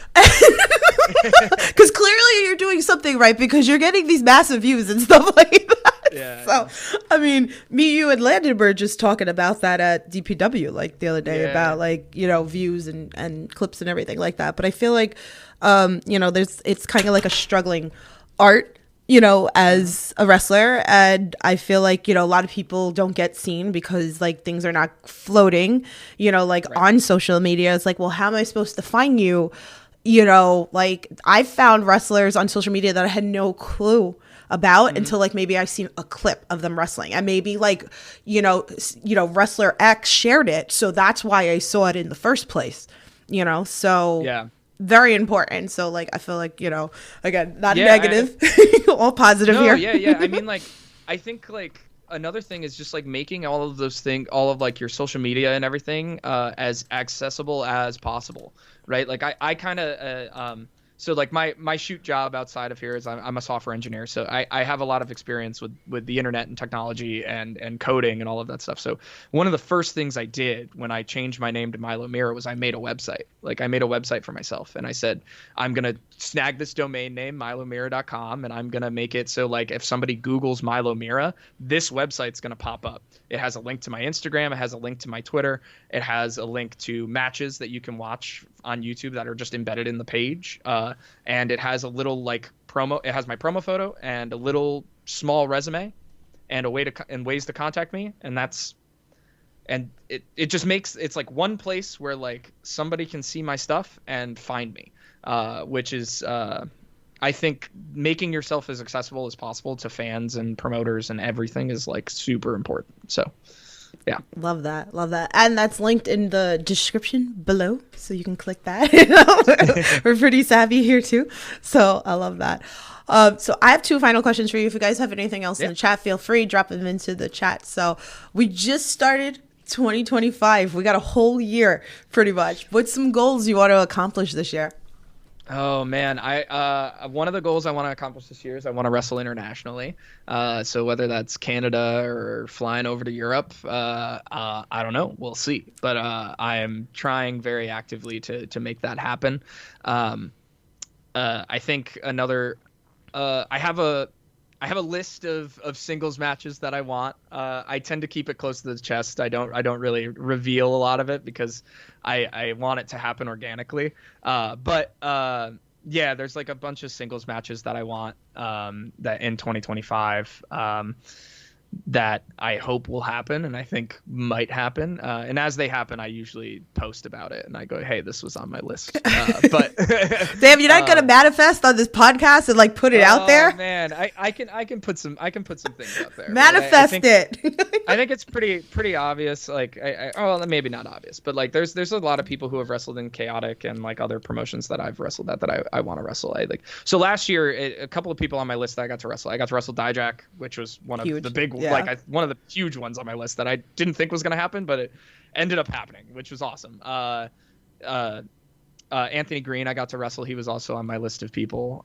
Because clearly you're doing something right because you're getting these massive views and stuff like that. Yeah. So, I mean, me, you, and Landon were just talking about that at DPW like the other day about like, you know, views and clips and everything like that. But I feel like, you know, it's kind of like a struggling art, you know, as a wrestler. And I feel like, you know, a lot of people don't get seen because like things are not floating, you know, like on social media. It's like, well, how am I supposed to find you? You know, like I found wrestlers on social media that I had no clue about until like maybe I've seen a clip of them wrestling, and maybe like, you know, wrestler X shared it. So that's why I saw it in the first place, you know? So yeah, very important. So like, I feel like, you know, again, not negative, all positive here. Yeah. I mean, like, I think like another thing is just like making all of those things, all of like your social media and everything as accessible as possible. Right. Like I kind of so like my shoot job outside of here is I'm a software engineer. So I have a lot of experience with the internet and technology and coding and all of that stuff. So one of the first things I did when I changed my name to Milo Mirra was I made a website. Like I made a website for myself, and I said, I'm going to snag this domain name, milomirra.com, and I'm going to make it so like if somebody Googles Milo Mirra, this website's going to pop up. It has a link to my Instagram. It has a link to my Twitter. It has a link to matches that you can watch on YouTube that are just embedded in the page. And it has a little like promo. It has my promo photo and a little small resume and a way and ways to contact me. And it just makes, it's like one place where like somebody can see my stuff and find me, which is, I think making yourself as accessible as possible to fans and promoters and everything is like super important. So yeah. Love that. And that's linked in the description below, so you can click that. You know? We're pretty savvy here too. So I love that. So I have 2 final questions for you. If you guys have anything else in the chat, feel free, drop them into the chat. So we just started 2025. We got a whole year pretty much. What's some goals you want to accomplish this year? Oh man, one of the goals I want to accomplish this year is I want to wrestle internationally. So whether that's Canada or flying over to Europe, I don't know. We'll see. But I am trying very actively to make that happen. I think another, I have a I have a list of singles matches that I want. I tend to keep it close to the chest. I don't really reveal a lot of it because I want it to happen organically. But yeah, there's like a bunch of singles matches that I want that in 2025 that I hope will happen and I think might happen. And as they happen, I usually post about it and I go, hey, this was on my list. But damn, you're not going to manifest on this podcast and like put it out there? Man, I can put some things out there. Manifest it. I think it's pretty obvious. Like, well, maybe not obvious, but like there's a lot of people who have wrestled in Chaotic and like other promotions that I've wrestled at that I want to wrestle. So last year, a couple of people on my list that I got to wrestle. I got to wrestle Dijak, which was one of the big one of the huge ones on my list that I didn't think was going to happen, but it ended up happening, which was awesome. Anthony Green, I got to wrestle. He was also on my list of people.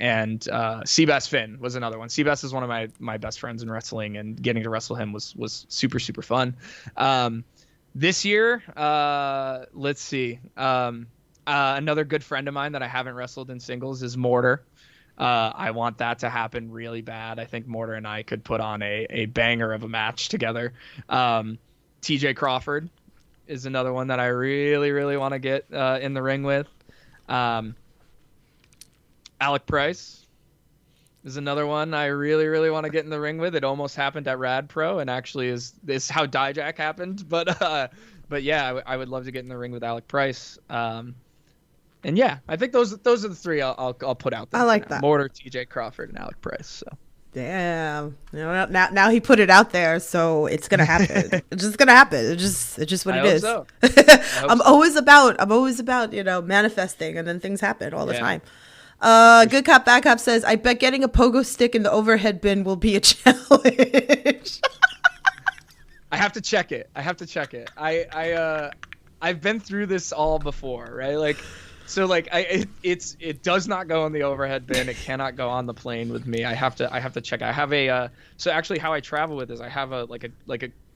And Seabass Finn was another one. Seabass is one of my best friends in wrestling, and getting to wrestle him was super, super fun. This year, let's see. Another good friend of mine that I haven't wrestled in singles is Mortar. I want that to happen really bad. I think Mortar and I could put on a banger of a match together. TJ Crawford is another one that I really, really want to get in the ring with. Alec Price is another one I really, really want to get in the ring with. It almost happened at Rad Pro, and actually is how Dijak happened. But yeah, I would love to get in the ring with Alec Price. And yeah, I think those are the three I'll put out there. I like that. Mortar, TJ Crawford, and Alec Price. So. Damn. Now he put it out there, so it's gonna happen. It's just gonna happen. It's just what it is. So. I'm always about manifesting, and then things happen all the time. Good Cop Bad Cop says, I bet getting a pogo stick in the overhead bin will be a challenge. I have to check it. I've been through this all before, right? Like, so like it does not go in the overhead bin. It cannot go on the plane with me. I have to check. I have so actually how I travel with is I have a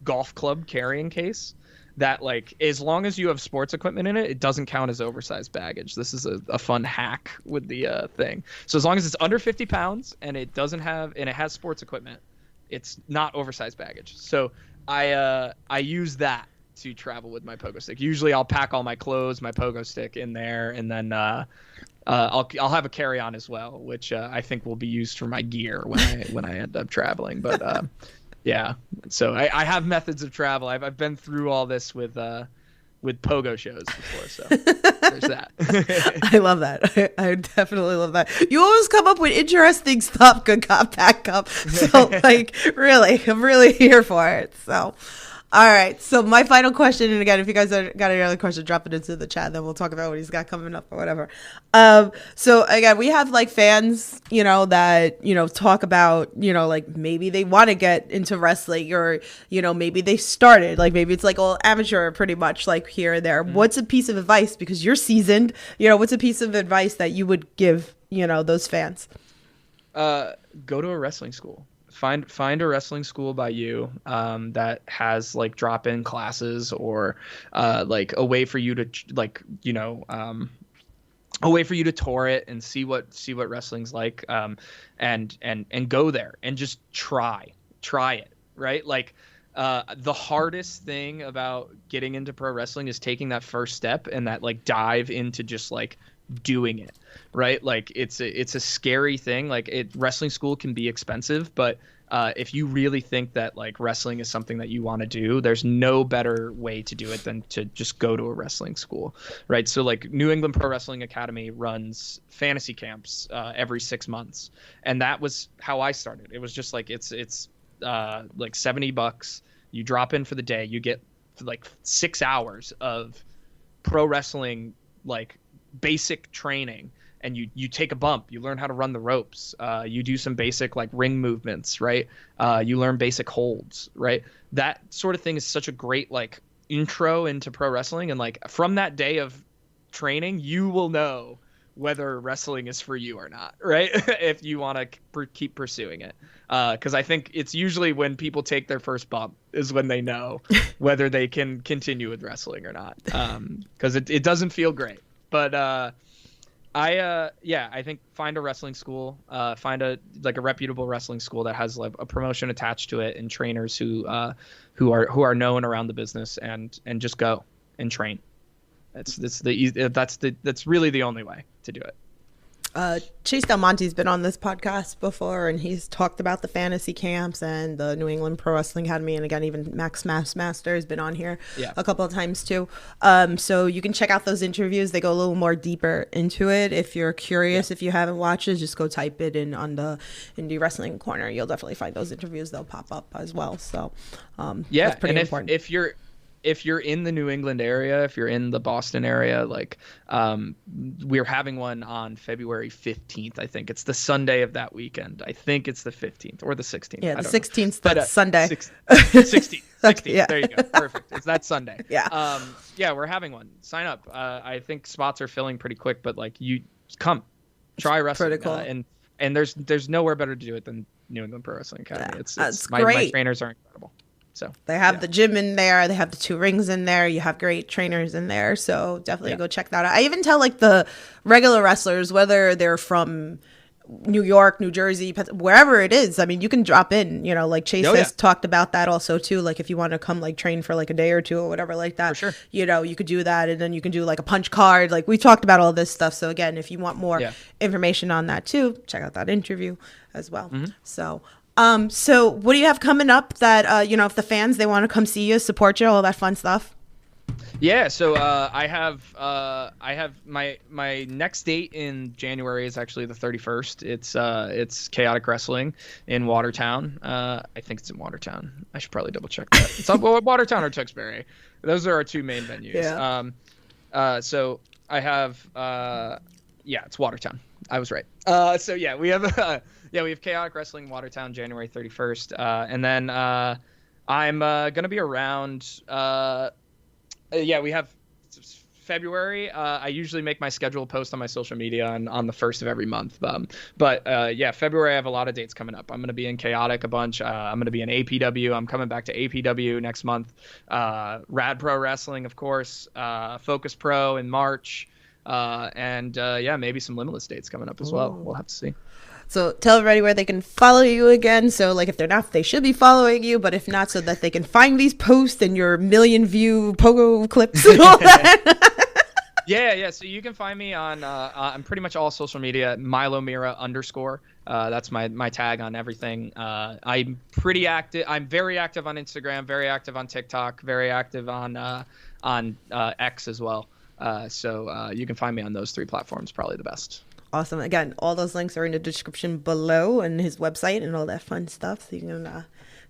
golf club carrying case that, like, as long as you have sports equipment in it, it doesn't count as oversized baggage. This is a fun hack with the thing. So as long as it's under 50 pounds and it has sports equipment, it's not oversized baggage. So I use that to travel with my pogo stick. Usually I'll pack all my clothes, my pogo stick in there, and then I'll have a carry-on as well, which I think will be used for my gear when I end up traveling. But yeah, so I have methods of travel. I've been through all this with pogo shows before, so there's that. I love that. I definitely love that. You always come up with interesting stuff, Good Cop, Bad Cop. So like, really, I'm really here for it. So. All right. So my final question, and again, if you guys got any other question, drop it into the chat. Then we'll talk about what he's got coming up or whatever. So again, we have like fans, that, talk about, like maybe they want to get into wrestling, or, maybe they started, like maybe it's like all amateur pretty much, like here and there. Mm-hmm. What's a piece of advice, because you're seasoned, what's a piece of advice that you would give, those fans? Go to a wrestling school. Find a wrestling school by you that has like drop-in classes, or like a way for you to a way for you to tour it and see what wrestling's like, and go there and just try it, right? Like the hardest thing about getting into pro wrestling is taking that first step and that like dive into just like doing it, right? Like it's a scary thing. Like wrestling school can be expensive, but if you really think that like wrestling is something that you want to do, there's no better way to do it than to just go to a wrestling school, right? So like New England Pro Wrestling Academy runs fantasy camps every 6 months, and that was how I started. It was just like it's like $70. You drop in for the day, you get like 6 hours of pro wrestling, like basic training, and you take a bump, you learn how to run the ropes, you do some basic like ring movements, right? You learn basic holds, right? That sort of thing is such a great like intro into pro wrestling, and like from that day of training you will know whether wrestling is for you or not, right? If you want to keep pursuing it, because I think it's usually when people take their first bump is when they know whether they can continue with wrestling or not, because it doesn't feel great. But I think find a wrestling school, find a reputable wrestling school that has like a promotion attached to it and trainers who are known around the business, and just go and train. That's really the only way to do it. Chase Del Monte's been on this podcast before, and he's talked about the fantasy camps and the New England Pro Wrestling Academy, and again, even Max Master has been on here a couple of times too. So you can check out those interviews. They go a little more deeper into it. If you're curious, if you haven't watched it, just go type it in on the Indie Wrestling Corner. You'll definitely find those interviews. They'll pop up as well. So that's pretty important. If you're in the New England area, if you're in the Boston area, like we're having one on February 15th. I think it's the Sunday of that weekend. I think it's the 15th or the 16th. Yeah, the 16th. That's Sunday. 16th. Yeah. There you go. Perfect. It's that Sunday. Yeah. Yeah, we're having one. Sign up. I think spots are filling pretty quick, but like you come, try wrestling. Pretty cool. And there's nowhere better to do it than New England Pro Wrestling Academy. Yeah, It's great. My trainers are incredible. So they have the gym in there. They have the 2 rings in there. You have great trainers in there. So definitely go check that out. I even tell like the regular wrestlers, whether they're from New York, New Jersey, wherever it is. I mean, you can drop in, like Chase has talked about that also too. Like if you want to come like train for like a day or 2 or whatever like that, for sure. You could do that. And then you can do like a punch card. Like we talked about all this stuff. So again, if you want more information on that too, check out that interview as well. Mm-hmm. So what do you have coming up that, if the fans, they want to come see you, support you, all that fun stuff? Yeah. So I have my next date in January is actually the 31st. It's Chaotic Wrestling in Watertown. I think it's in Watertown. I should probably double check that. It's Watertown or Tewksbury. Those are our 2 main venues. Yeah. So I have it's Watertown. I was right. We have we have Chaotic Wrestling Watertown January 31st, and then I'm gonna be around. We have February. I usually make my schedule post on my social media on the 1st of every month. February I have a lot of dates coming up. I'm gonna be in Chaotic a bunch. I'm gonna be in APW. I'm coming back to APW next month. Rad Pro Wrestling, of course. Focus Pro in March. Maybe some Limitless dates coming up as well. We'll have to see. So tell everybody where they can follow you again. So like if they're not, they should be following you, but if not, so that they can find these posts and your 1 million view pogo clips and all that. Yeah. So you can find me on pretty much all social media, Milo Mirra _. That's my tag on everything. I'm pretty active. I'm very active on Instagram, very active on TikTok, very active on X as well. So you can find me on those 3 platforms, probably the best. Awesome. Again, all those links are in the description below and his website and all that fun stuff. So you can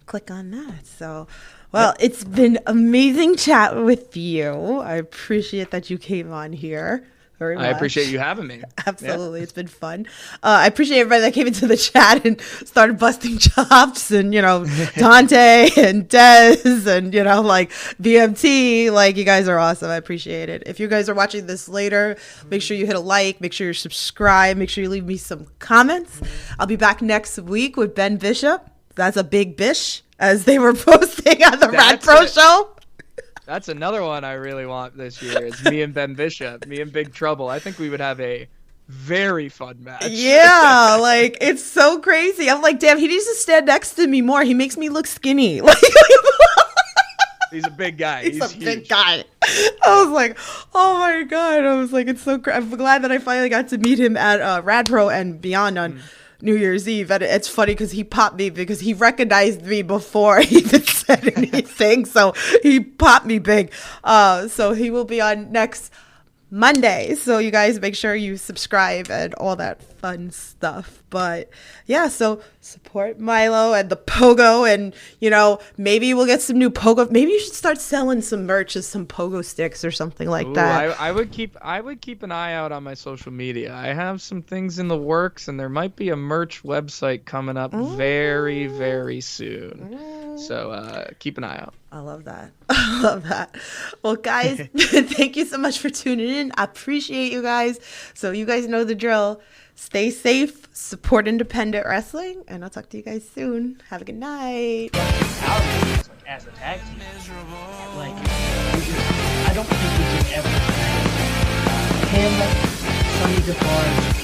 click on that. So, It's been amazing chat with you. I appreciate that you came on here. Very much. I appreciate you having me. Absolutely. Yeah. It's been fun. I appreciate everybody that came into the chat and started busting chops and, Dante and Dez and, BMT. Like, you guys are awesome. I appreciate it. If you guys are watching this later, make sure you hit a like, make sure you subscribe, make sure you leave me some comments. I'll be back next week with Ben Bishop. That's a big bish, as they were posting on the Rad Pro show. That's another one I really want this year. It's me and Ben Bishop, me and Big Trouble. I think we would have a very fun match. Yeah, like it's so crazy. I'm like, damn, he needs to stand next to me more. He makes me look skinny. Like he's a big guy. He's a huge. Big guy. I was like, oh my god. I was like, it's so. I'm glad that I finally got to meet him at Rad Pro and beyond on New Year's Eve. And it's funny because he popped me because he recognized me before he even said anything. So he popped me big. So he will be on next Monday. So you guys make sure you subscribe and all that fun stuff. But yeah, so support Milo and the pogo, and maybe we'll get some new pogo. Maybe you should start selling some merch as some pogo sticks or something like that. I would keep an eye out on my social media. I have some things in the works, and there might be a merch website coming up very, very soon. So keep an eye out. I love that. I love that. Well, guys, thank you so much for tuning in. I appreciate you guys. So you guys know the drill. Stay safe, support independent wrestling, and I'll talk to you guys soon. Have a good night. As a tag team, I don't think we can ever him So need to barge.